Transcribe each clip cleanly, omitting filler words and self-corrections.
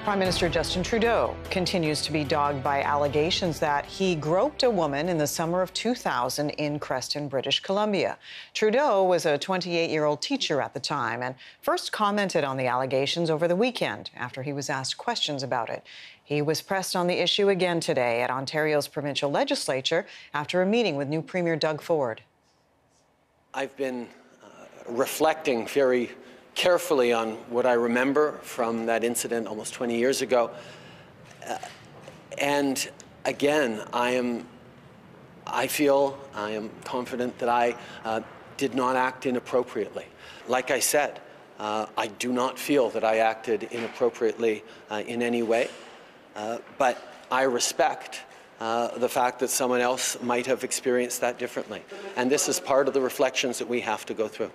Prime Minister Justin Trudeau continues to be dogged by allegations that he groped a woman in the summer of 2000 in Creston, British Columbia. Trudeau was a 28-year-old teacher at the time and first commented on the allegations over the weekend after he was asked questions about it. He was pressed on the issue again today at Ontario's provincial legislature after a meeting with new Premier Doug Ford. I've been reflecting very carefully on what I remember from that incident almost 20 years ago. And again, I am confident that I did not act inappropriately. Like I said, I do not feel that I acted inappropriately in any way, but I respect the fact that someone else might have experienced that differently. And this is part of the reflections that we have to go through.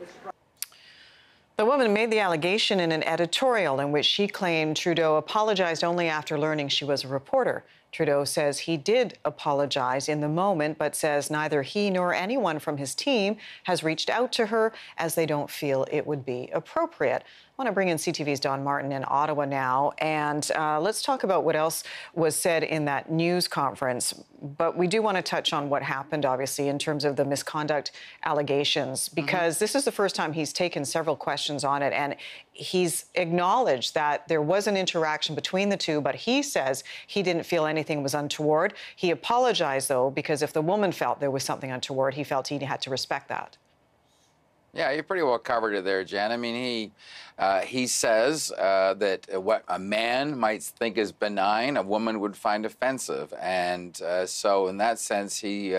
The woman made the allegation in an editorial in which she claimed Trudeau apologized only after learning she was a reporter. Trudeau says he did apologize in the moment, but says neither he nor anyone from his team has reached out to her as they don't feel it would be appropriate. I want to bring in CTV's Don Martin in Ottawa now, and let's talk about what else was said in that news conference. But we do want to touch on what happened, obviously, in terms of the misconduct allegations, because this is the first time he's taken several questions on it, and he's acknowledged that there was an interaction between the two, but he says he didn't feel anything was untoward. He apologized, though, because if the woman felt there was something untoward, he felt he had to respect that. Yeah, you pretty well covered it there, Jen. I mean, he says that what a man might think is benign, a woman would find offensive. And so in that sense, he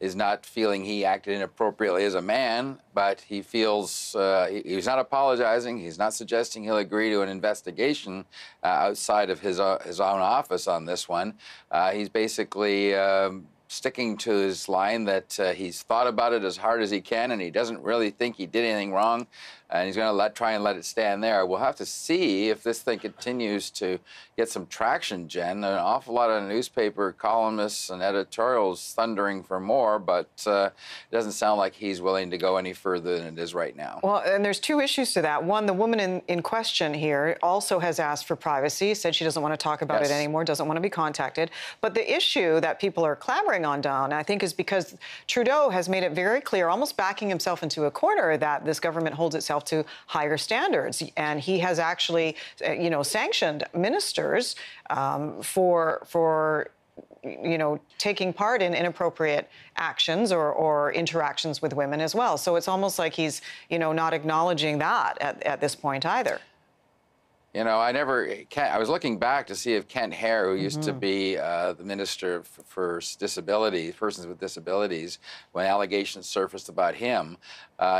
is not feeling he acted inappropriately as a man, but he feels he's not apologizing. He's not suggesting he'll agree to an investigation outside of his own office on this one. He's basically sticking to his line that he's thought about it as hard as he can, and he doesn't really think he did anything wrong, and he's going to try and let it stand there. We'll have to see if this thing continues to get some traction, Jen. An awful lot of newspaper columnists and editorials thundering for more, but it doesn't sound like he's willing to go any further than it is right now. Well, and there's two issues to that. One, the woman in question here also has asked for privacy, said she doesn't want to talk about it anymore, doesn't want to be contacted. But the issue that people are clamoring on, Don, I think, is because Trudeau has made it very clear, almost backing himself into a corner, that this government holds itself to higher standards. And he has actually, sanctioned ministers for taking part in inappropriate actions or interactions with women as well. So it's almost like he's, not acknowledging that at this point either. I was looking back to see if Kent Hare, who used to be the Minister for Disabilities, Persons with Disabilities, when allegations surfaced about him,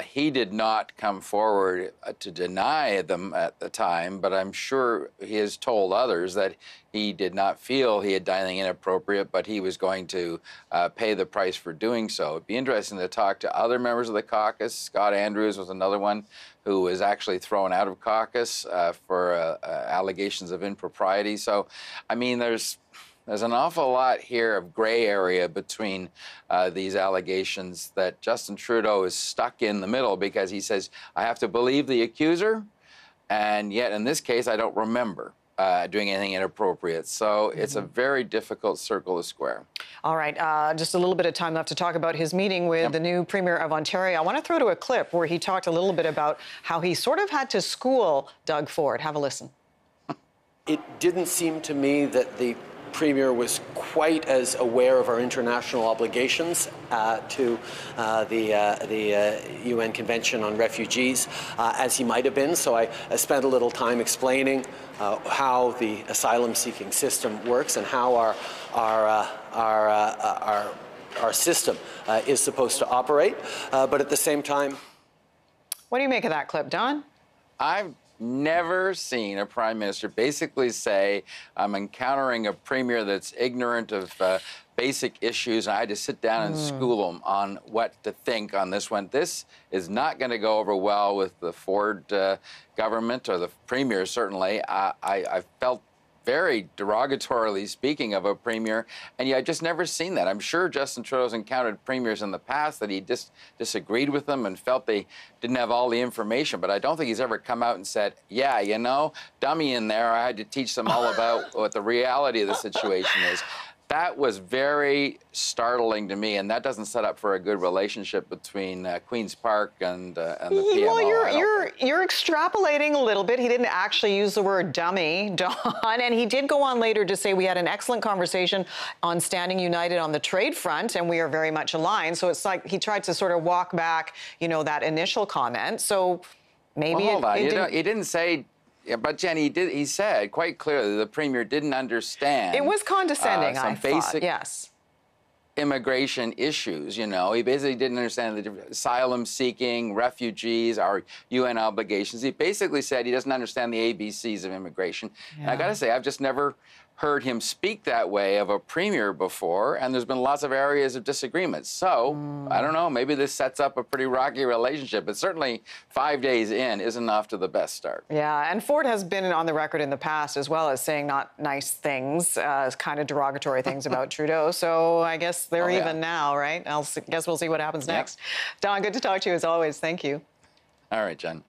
he did not come forward to deny them at the time, but I'm sure he has told others that he did not feel he had done anything inappropriate, but he was going to pay the price for doing so. It'd be interesting to talk to other members of the caucus. Scott Andrews was another one who was actually thrown out of caucus for allegations of impropriety. So, I mean, there's an awful lot here of gray area between these allegations that Justin Trudeau is stuck in the middle because he says, I have to believe the accuser, and yet in this case, I don't remember doing anything inappropriate. So it's a very difficult circle to square. All right, just a little bit of time left to talk about his meeting with the new Premier of Ontario. I want to throw to a clip where he talked a little bit about how he sort of had to school Doug Ford. Have a listen. It didn't seem to me that the Premier was quite as aware of our international obligations to the UN Convention on Refugees as he might have been. So I spent a little time explaining how the asylum-seeking system works and how our system is supposed to operate. But at the same time, what do you make of that clip, Don? I've never seen a prime minister basically say, I'm encountering a premier that's ignorant of basic issues, and I had to sit down and school them on what to think on this one. This is not going to go over well with the Ford government, or the premier, certainly. I felt very derogatorily speaking of a premier, and yet I've just never seen that. I'm sure Justin Trudeau's encountered premiers in the past that he disagreed with them and felt they didn't have all the information, but I don't think he's ever come out and said, yeah, you know, dummy in there, I had to teach them all about what the reality of the situation is. That was very startling to me, and that doesn't set up for a good relationship between Queen's Park and the PMO. Well, you're extrapolating a little bit. He didn't actually use the word dummy, Don, and he did go on later to say we had an excellent conversation on standing united on the trade front, and we are very much aligned. So it's like he tried to sort of walk back, you know, that initial comment. So maybe well, hold on. He didn't say. Yeah, but Jenny, he said quite clearly the premier didn't understand. It was condescending, some I basic thought, yes. Immigration issues, you know. He basically didn't understand the asylum seeking, refugees, our UN obligations. He basically said he doesn't understand the ABCs of immigration. Yeah. And I got to say, I've just never heard him speak that way of a premier before, and there's been lots of areas of disagreement. So, I don't know, maybe this sets up a pretty rocky relationship, but certainly 5 days in isn't off to the best start. Yeah, and Ford has been on the record in the past as well as saying not nice things, kind of derogatory things about Trudeau, so I guess they're even now, right? I guess we'll see what happens next. Don, good to talk to you as always. Thank you. All right, Jen.